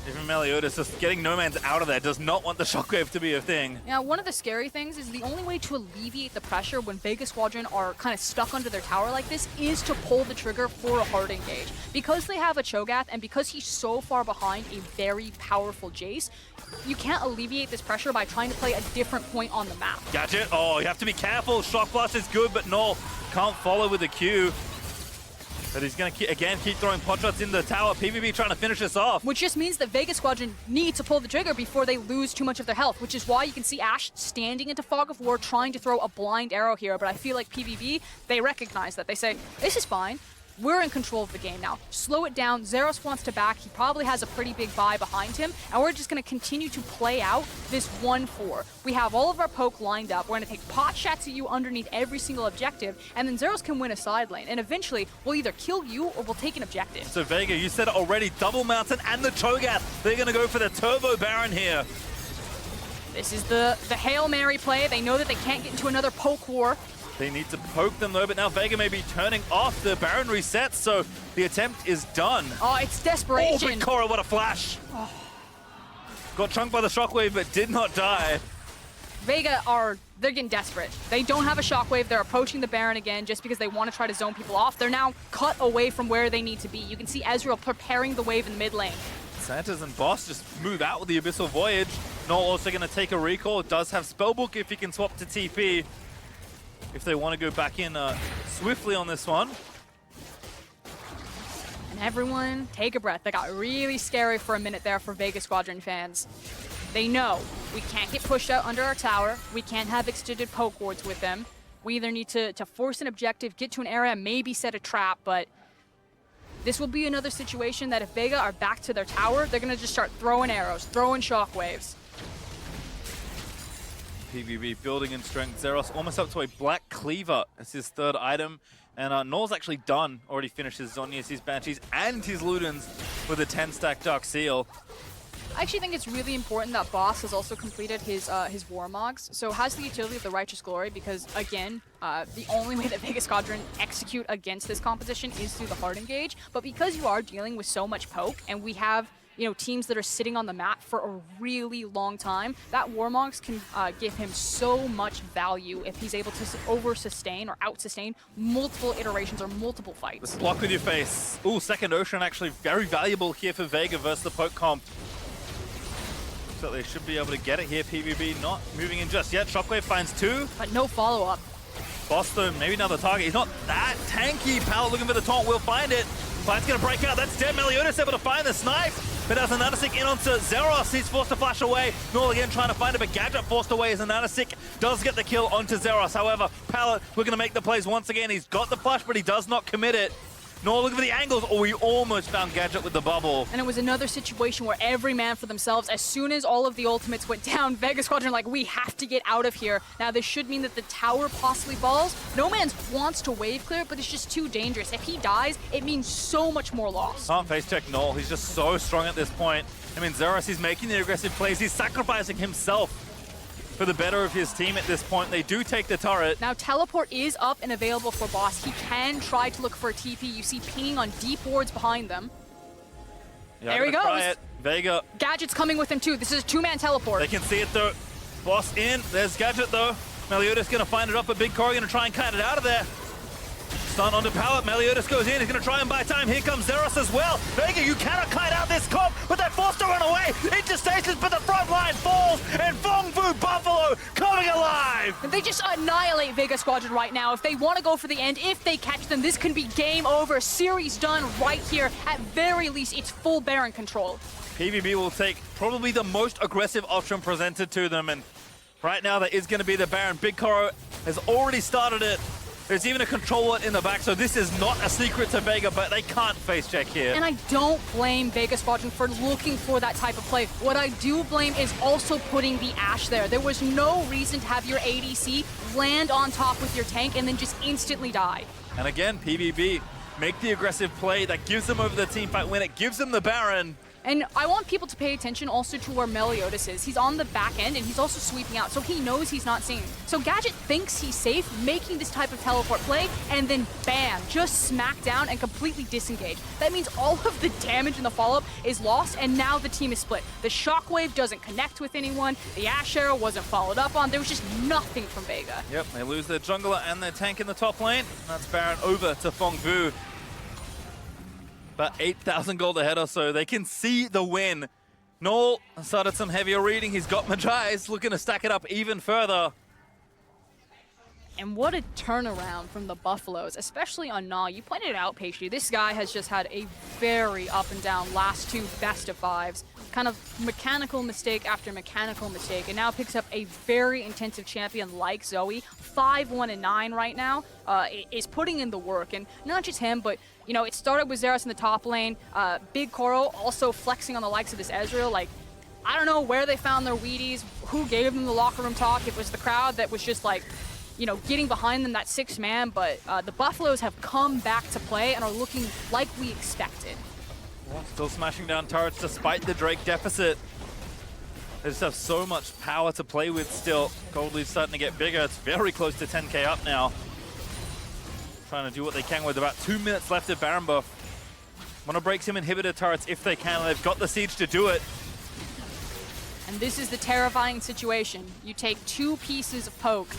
Even Meliodas just getting No Man's out of there, does not want the shockwave to be a thing. Now, one of the scary things is the only way to alleviate the pressure when Vega Squadron are kind of stuck under their tower like this is to pull the trigger for a hard engage. Because they have a Cho'Gath and because he's so far behind a very powerful Jace, you can't alleviate this pressure by trying to play a different point on the map. Gadget, oh, you have to be careful. Shock Blast is good, but Null can't follow with the Q. But he's going to, again, keep throwing pot shots in the tower. PVB trying to finish this off. Which just means that Vega Squadron need to pull the trigger before they lose too much of their health, which is why you can see Ashe standing into Fog of War trying to throw a blind arrow here. But I feel like PVB, they recognize that. They say, this is fine. We're in control of the game now. Slow it down. Zeros wants to back. He probably has a pretty big buy behind him. And we're just going to continue to play out this 1-4. We have all of our poke lined up. We're going to take pot shots at you underneath every single objective. And then Zeros can win a side lane. And eventually, we'll either kill you or we'll take an objective. So Vega, you said it already. Double Mountain and the Cho'Gath. They're going to go for the Turbo Baron here. This is the Hail Mary play. They know that they can't get into another poke war. They need to poke them though, but now Vega may be turning off. The Baron resets, so the attempt is done. Oh, it's desperation. Oh, Big Cora, what a flash. Oh. Got chunked by the shockwave, but did not die. Vega they're getting desperate. They don't have a shockwave. They're approaching the Baron again just because they want to try to zone people off. They're now cut away from where they need to be. You can see Ezreal preparing the wave in the mid lane. Santos and Boss just move out with the Abyssal Voyage. Null also going to take a recall. Does have Spellbook if he can swap to TP. If they want to go back in swiftly on this one. And everyone, take a breath. That got really scary for a minute there for Vega Squadron fans. They know we can't get pushed out under our tower. We can't have extended poke wards with them. We either need to force an objective, get to an area, maybe set a trap, but this will be another situation that if Vega are back to their tower, they're going to just start throwing arrows, throwing shockwaves. PVB building in strength. Zeros almost up to a Black Cleaver as his third item. And Null's actually done. Already finished his Zhonya's, his Banshees, and his Ludens with a 10-stack Dark Seal. I actually think it's really important that Boss has also completed his Warmogs. So has the utility of the Righteous Glory because, again, the only way that Vega Squadron execute against this composition is through the hard engage. But because you are dealing with so much poke and we have teams that are sitting on the map for a really long time, that Warmogs can give him so much value if he's able to over-sustain or out-sustain multiple iterations or multiple fights. Let's block with your face. Ooh, Second Ocean actually very valuable here for Vega versus the poke comp. So they should be able to get it here. PVB not moving in just yet. Shockwave finds two. But no follow-up. Boston, maybe another target. He's not that tanky. Pallet looking for the taunt, will find it. Fight's gonna break out. That's dead. Meliodas able to find the snipe. But as Ananasik in onto Zeros, he's forced to flash away. Null again trying to find it, but Gadget forced away as Ananasik does get the kill onto Zeros. However, Pallet, we're gonna make the plays once again. He's got the flash, but he does not commit it. Null looking for the angles. Oh, we almost found Gadget with the bubble. And it was another situation where every man for themselves. As soon as all of the ultimates went down, Vega Squadron like, we have to get out of here. Now, this should mean that the tower possibly falls. No Man's wants to wave clear, but it's just too dangerous. If he dies, it means so much more loss. Can't face check Null. He's just so strong at this point. I mean, Zeros, he's making the aggressive plays. He's sacrificing himself for the better of his team at this point. They do take the turret. Now, teleport is up and available for Boss. He can try to look for a TP. You see pinging on deep wards behind them. Yeah, there he goes. Try it. Vega. Gadget's coming with him too. This is a two-man teleport. They can see it though. Boss in. There's Gadget though. Meliodas gonna find it up, but Big Cora gonna try and cut it out of there. Stun onto power. Meliodas goes in. He's going to try and buy time. Here comes Zeros as well. Vega, you cannot kite out this comp, but they're forced to run away into stasis, but the front line falls, and Fongfu Buffalo coming alive. They just annihilate Vega Squadron right now. If they want to go for the end, if they catch them, this can be game over. Series done right here. At very least, it's full Baron control. PVB will take probably the most aggressive option presented to them, and right now that is going to be the Baron. Big Koro has already started it. There's even a control ward in the back, so this is not a secret to Vega, but they can't face check here. And I don't blame Vega Squadron for looking for that type of play. What I do blame is also putting the Ashe there. There was no reason to have your ADC land on top with your tank and then just instantly die. And again, PVB make the aggressive play that gives them over the teamfight win. It gives them the Baron. And I want people to pay attention also to where Meliodas is. He's on the back end and he's also sweeping out, so he knows he's not seen. So Gadget thinks he's safe, making this type of teleport play, and then bam, just smack down and completely disengage. That means all of the damage in the follow-up is lost, and now the team is split. The Shockwave doesn't connect with anyone, the Ashe Arrow wasn't followed up on, there was just nothing from Vega. Yep, they lose their jungler and their tank in the top lane. And that's Baron over to Fongfu. About 8,000 gold ahead or so. They can see the win. Null started some heavier reading. He's got Majai's looking to stack it up even further. And what a turnaround from the Buffaloes, especially on Na. You pointed it out, Pastry. This guy has just had a very up and down last two best of fives. Kind of mechanical mistake after mechanical mistake, and now picks up a very intensive champion like Zoe. 5-1-9 right now, is putting in the work. And not just him, but you know, it started with Zeros in the top lane. Big Koro also flexing on the likes of this Ezreal. Like, I don't know where they found their Wheaties, who gave them the locker room talk. It was the crowd that was just like, you know, getting behind them, that 6-man, but the Buffaloes have come back to play and are looking like we expected. Still smashing down turrets despite the Drake deficit. They just have so much power to play with still. Gold lead's starting to get bigger. It's very close to 10k up now. Trying to do what they can with about 2 minutes left of Baron buff. Want to break some inhibitor turrets if they can. They've got the siege to do it. And this is the terrifying situation. You take 2 pieces of poke,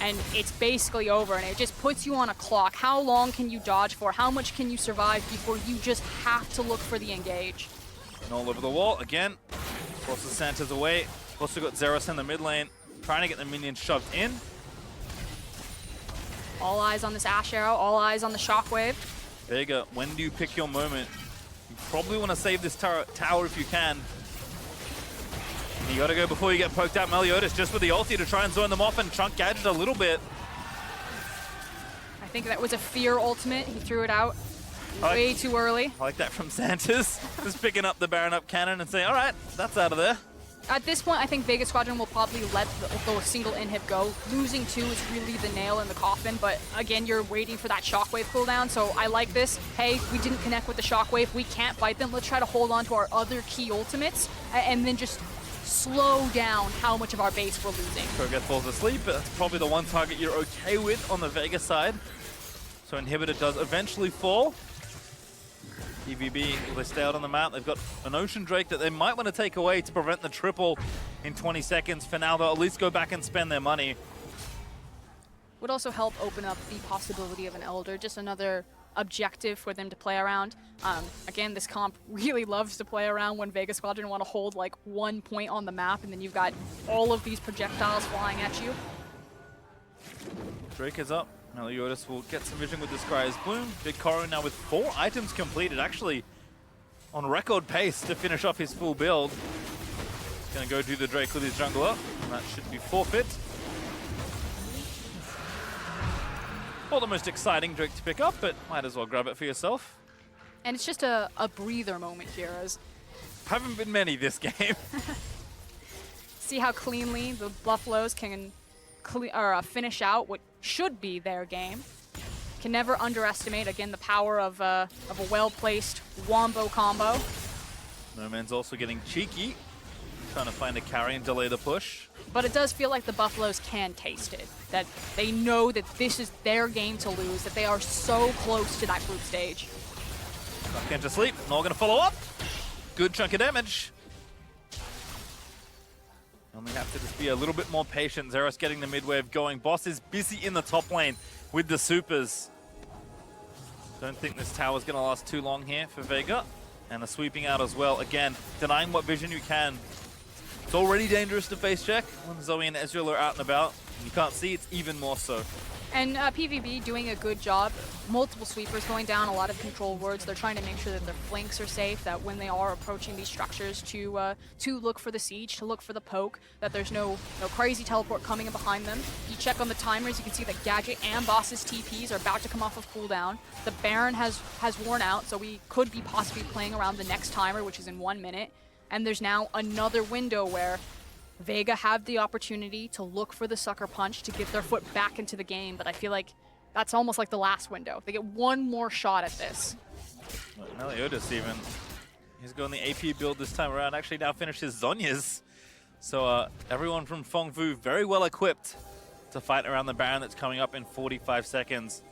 and it's basically over, and it just puts you on a clock. How long can you dodge for? How much can you survive before you just have to look for the engage? And all over the wall again. Forces Santa's away. Also got Zeros in the mid lane, trying to get the minions shoved in. All eyes on this Ashe Arrow, all eyes on the Shockwave. Vega, when do you pick your moment? You probably want to save this tower if you can. You gotta go before you get poked out. Meliodas just with the ulti to try and zone them off and chunk Gadget a little bit. I think that was a fear ultimate. He threw it out way too early. I like that from Santas. Just picking up the Baron up cannon and saying, all right, that's out of there. At this point, I think Vega Squadron will probably let the single inhib go. Losing 2 is really the nail in the coffin, but again, you're waiting for that Shockwave cooldown, so I like this. Hey, we didn't connect with the Shockwave. We can't fight them. Let's try to hold on to our other key ultimates and then just slow down how much of our base we're losing. Koget falls asleep, but that's probably the one target you're okay with on the Vega side. So Inhibitor does eventually fall. PVB, will they stay out on the map? They've got an Ocean Drake that they might want to take away to prevent the triple in 20 seconds. For now, they'll at least go back and spend their money. Would also help open up the possibility of an Elder, just another objective for them to play around. Again, this comp really loves to play around when Vega Squadron want to hold like 1 point on the map, and then you've got all of these projectiles flying at you. Drake is up. Meliodas will get some vision with this Scryer's Bloom. Big Koro now with 4 items completed, actually on record pace to finish off his full build. He's going to go do the Drake with his jungler, and that should be forfeit. Not the most exciting Drake to pick up, but might as well grab it for yourself. And it's just a breather moment here, as haven't been many this game. see how cleanly the Buffaloes can finish out what should be their game. Can never underestimate, again, the power of a well-placed wombo combo. No Man's also getting cheeky, trying to find a carry and delay the push. But it does feel like the Buffaloes can taste it, that they know that this is their game to lose, that they are so close to that group stage. Back into sleep, not going to follow up. Good chunk of damage. Only have to just be a little bit more patient. Zeros getting the mid wave going. Boss is busy in the top lane with the supers. Don't think this tower's going to last too long here for Vega. And a sweeping out as well. Again, denying what vision you can. It's already dangerous to face check when Zoe and Ezreal are out and about. You can't see, it's even more so. And PVB doing a good job. Multiple sweepers going down, a lot of control wards. They're trying to make sure that their flanks are safe, that when they are approaching these structures to look for the siege, to look for the poke, that there's no crazy teleport coming in behind them. You check on the timers, you can see that Gadget and Boss's TPs are about to come off of cooldown. The Baron has worn out, so we could be possibly playing around the next timer, which is in 1 minute. And there's now another window where Vega have the opportunity to look for the sucker punch to get their foot back into the game, but I feel like that's almost like the last window. They get one more shot at this. Meliodas even, he's going the AP build this time around, actually now finishes Zhonya's. So everyone from Fengvu very well equipped to fight around the Baron that's coming up in 45 seconds.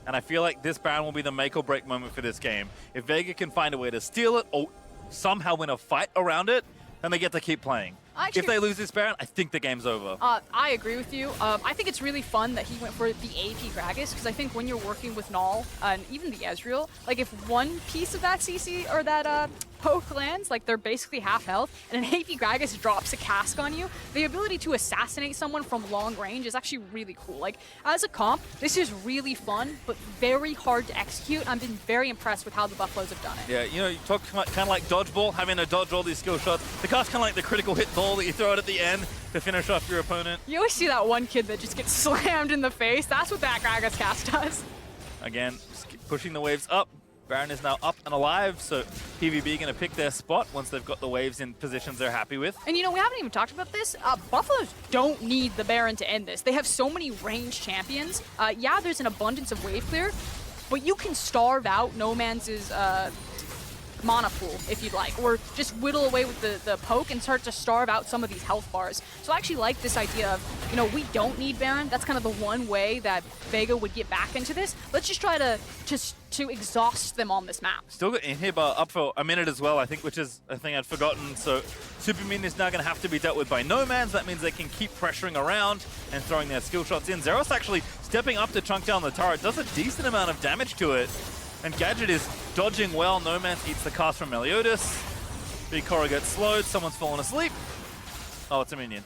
And I feel like this Baron will be the make or break moment for this game. If Vega can find a way to steal it or somehow win a fight around it, then they get to keep playing. Actually, if they lose this Baron, I think the game's over. I agree with you. I think it's really fun that he went for the AP Gragas, because I think when you're working with Null and even the Ezreal, like if one piece of that CC or that poke lands, like they're basically half health, and an AP Gragas drops a cask on you, the ability to assassinate someone from long range is actually really cool. Like as a comp, this is really fun, but very hard to execute. I've been very impressed with how the Buffaloes have done it. Yeah, you know, you talk kind of like dodgeball, having to dodge all these skill shots. The card's kind of like the critical hit ball that you throw it at the end to finish off your opponent. You always see that one kid that just gets slammed in the face. That's what that Gragas cast does. Again, just pushing the waves up. Baron is now up and alive, so PVB going to pick their spot once they've got the waves in positions they're happy with. And you know, we haven't even talked about this. Buffaloes don't need the Baron to end this. They have so many ranged champions. Yeah, there's an abundance of wave clear, but you can starve out No Man's mana pool if you'd like, or just whittle away with the poke and start to starve out some of these health bars. So I actually like this idea of, you know, we don't need Baron. That's kind of the one way that Vega would get back into this. Let's just try to exhaust them on this map. Still got Inhib up for a minute as well, I think, which is a thing I'd forgotten. So Super Minion is now going to have to be dealt with by No Man's. That means they can keep pressuring around and throwing their skill shots in. Zeros actually stepping up to chunk down the turret, does a decent amount of damage to it. And Gadget is dodging well. No Man's eats the cast from Meliodas. Big Korra gets slowed. Someone's fallen asleep. Oh, it's a minion.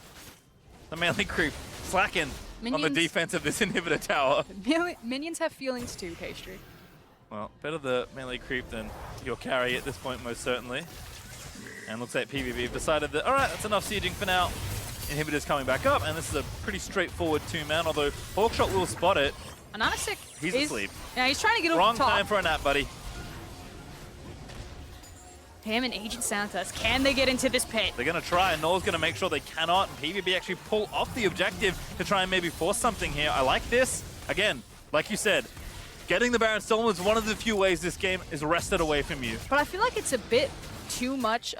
The melee creep slacking on the defense of this inhibitor tower. Minions have feelings too, Pastry. Well, better the melee creep than your carry at this point, most certainly. And looks like PVB have decided that, all right, that's enough sieging for now. Inhibitor's coming back up, and this is a pretty straightforward two-man, although Hawkshot will spot it. Anonasic He's asleep. Yeah, he's trying to get over Wrong the top. time for a nap, buddy. Him and Agent Santos, can they get into this pit? They're going to try, and Noel's going to make sure they cannot, and PVB actually pull off the objective to try and maybe force something here. I like this. Again, like you said, getting the Baron stolen is one of the few ways this game is wrested away from you. But I feel like it's a bit too much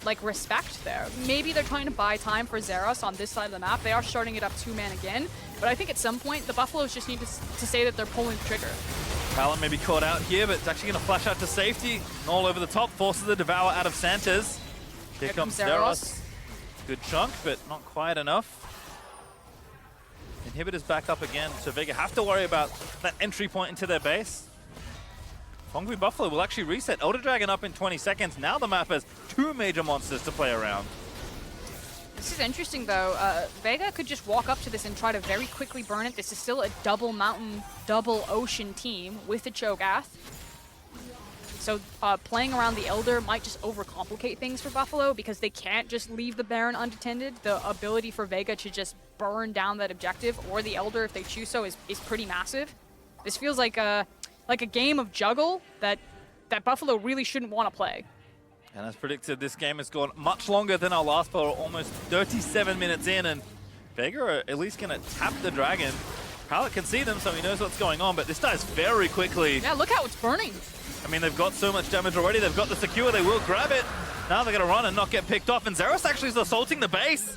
like respect there. Maybe they're trying to buy time for Zeros on this side of the map. They are starting it up two-man again, but I think at some point the Buffaloes just need to say that they're pulling the trigger. Talon may be caught out here, but it's actually going to flash out to safety. All over the top, forces the Devour out of Santa's. Here comes Zeros. Good chunk, but not quite enough. Inhibitor's back up again, so Vega have to worry about that entry point into their base. Fengvu Buffalo will actually reset. Elder Dragon up in 20 seconds. Now the map has two major monsters to play around. This is interesting, though. Vega could just walk up to this and try to very quickly burn it. This is still a double mountain, double ocean team with the Cho'Gath. So playing around the Elder might just overcomplicate things for Buffalo because they can't just leave the Baron unattended. The ability for Vega to just burn down that objective, or the Elder if they choose so, is pretty massive. This feels like a game of juggle that Buffalo really shouldn't want to play. And as predicted, this game has gone much longer than our last part, almost 37 minutes in, and Vega are at least going to tap the Dragon. Prowler can see them, so he knows what's going on, but this dies very quickly. Yeah, look how it's burning. I mean, they've got so much damage already. They've got the secure. They will grab it. Now they're going to run and not get picked off, and Zeros actually is assaulting the base.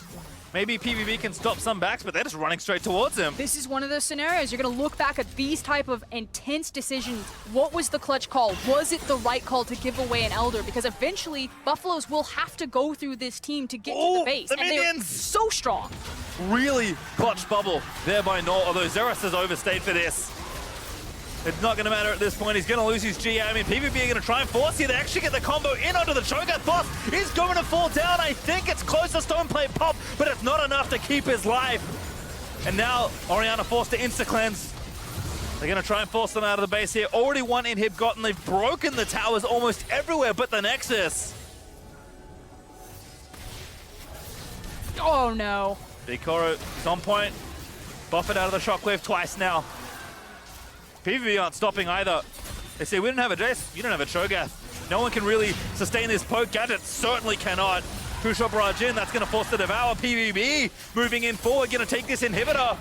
Maybe PVB can stop some backs, but they're just running straight towards him. This is one of those scenarios. You're going to look back at these type of intense decisions. What was the clutch call? Was it the right call to give away an Elder? Because eventually, Buffaloes will have to go through this team to get to the base. The and minions! They're so strong. Really clutch bubble there by Nor, although Zeros has overstayed for this. It's not going to matter at this point. He's going to lose his GA. I mean, PVB are going to try and force here. They actually get the combo in onto the Cho'Gath. Boss is going to fall down. I think it's close to Stone Plate Pop, but it's not enough to keep his life. And now Orianna forced to insta-cleanse. They're going to try and force them out of the base here. Already one inhib gotten. They've broken the towers almost everywhere but the Nexus. Oh, no. Big Koro is on point. Buffet out of the shockwave twice now. PVB aren't stopping either. They say, we didn't have a Jace, you don't have a Cho'Gath. No one can really sustain this poke. Gadget certainly cannot. Crucial barrage in, that's going to force the Devour. PVB moving in forward, going to take this inhibitor.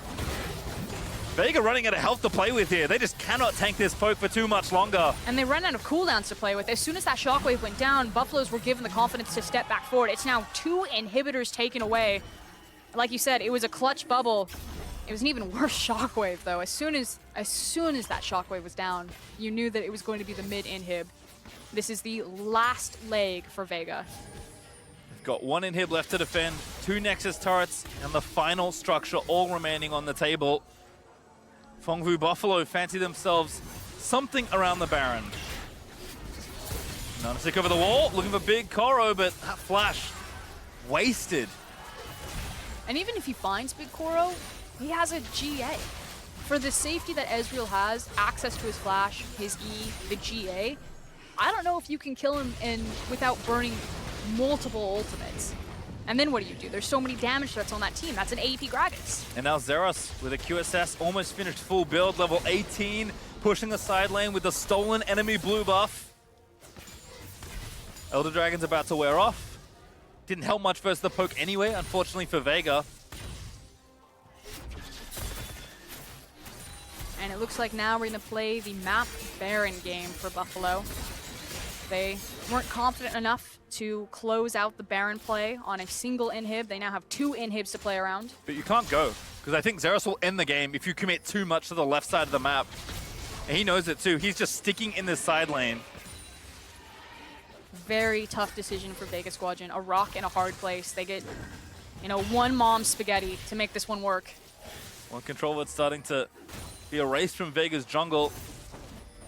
VEG running out of health to play with here. They just cannot tank this poke for too much longer. And they ran out of cooldowns to play with. As soon as that shockwave went down, Buffaloes were given the confidence to step back forward. It's now 2 inhibitors taken away. Like you said, it was a clutch bubble. It was an even worse shockwave, though. As soon as that shockwave was down, you knew that it was going to be the mid inhib. This is the last leg for Vega. They've got 1 inhib left to defend, 2 Nexus turrets, and the final structure all remaining on the table. Fengvu Buffalo fancy themselves something around the Baron. Nanasik over the wall, looking for big Koro, but that flash wasted. And even if he finds Big Koro, he has a GA. For the safety that Ezreal has, access to his flash, his E, the GA, I don't know if you can kill him without burning multiple ultimates. And then what do? There's so many damage threats on that team. That's an AP Gragas. And now Zeros with a QSS, almost finished full build, level 18, pushing the side lane with the stolen enemy blue buff. Elder Dragon's about to wear off. Didn't help much versus the poke anyway, unfortunately for Vega. And it looks like now we're going to play the map Baron game for Buffalo. They weren't confident enough to close out the Baron play on a single inhib. They now have 2 inhibs to play around. But you can't go, because I think Zeros will end the game if you commit too much to the left side of the map. And he knows it too. He's just sticking in this side lane. Very tough decision for Vega Squadron. A rock in a hard place. They get, one mom spaghetti to make this one work. One control ward's starting to be erased from Vega's jungle.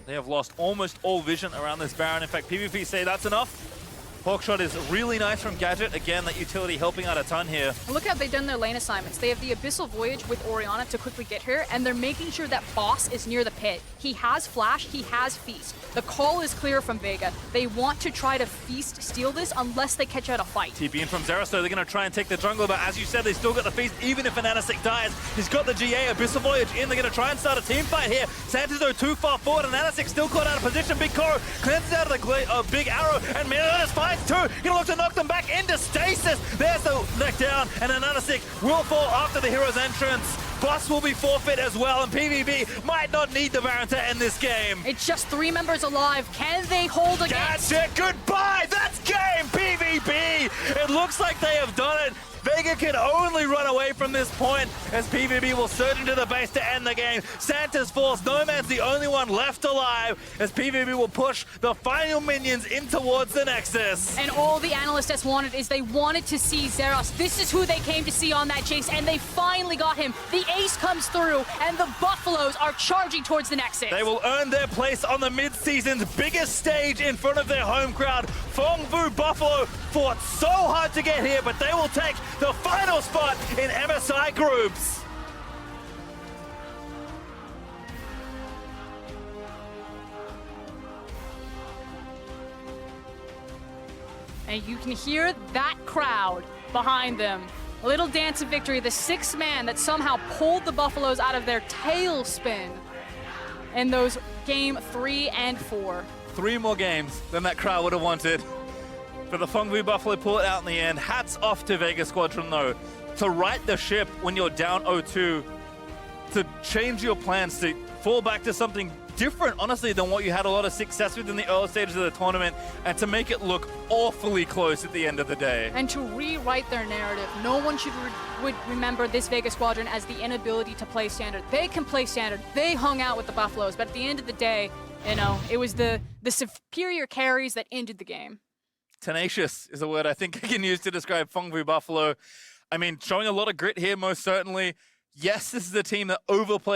They have lost almost all vision around this Baron. In fact, PvP say that's enough. Hawkshot is really nice from Gadget. Again, that utility helping out a ton here. Look how they've done their lane assignments. They have the Abyssal Voyage with Orianna to quickly get her, and they're making sure that Boss is near the pit. He has Flash, he has Feast. The call is clear from Vega. They want to try to Feast steal this unless they catch out a fight. TP in from Zeros, so they're going to try and take the jungle, but as you said, they still got the Feast, even if Anasik dies. He's got the GA, Abyssal Voyage in. They're going to try and start a team fight here. Santos, though, too far forward, and Anasik still caught out of position. Big Koro cleanses out of the big arrow, and Meliodas finds 2. Going to look to knock them back into stasis. There's the neck down, and Anasik will fall after the hero's entrance. Boss will be forfeit as well, and PVB might not need the Baron to end this game. It's just 3 members alive. Can they hold against? Gadget, goodbye! That's game, PVB! It looks like they have done it. Vega can only run away from this point as PVB will surge into the base to end the game. Santa's falls. Nomad's the only one left alive as PVB will push the final minions in towards the Nexus. And all the analysts wanted is they wanted to see Zeros. This is who they came to see on that chase, and they finally got him. The ace comes through, and the Buffaloes are charging towards the Nexus. They will earn their place on the mid-season's biggest stage in front of their home crowd. Fengvu Buffalo fought so hard to get here, but they will take the final spot in MSI groups. And you can hear that crowd behind them. A little dance of victory, the 6th man that somehow pulled the Buffaloes out of their tailspin in those game 3 and 4. 3 more games than that crowd would have wanted. But the Fengvu Buffalo pull it out in the end. Hats off to Vega Squadron, though. To right the ship when you're down 0-2, to change your plans, to fall back to something different, honestly, than what you had a lot of success with in the early stages of the tournament, and to make it look awfully close at the end of the day. And to rewrite their narrative. No one would remember this Vega Squadron as the inability to play standard. They can play standard. They hung out with the Buffaloes, but at the end of the day, it was the superior carries that ended the game. Tenacious is a word I think I can use to describe Fengvu Buffalo. I mean, showing a lot of grit here, most certainly. Yes, this is a team that overplayed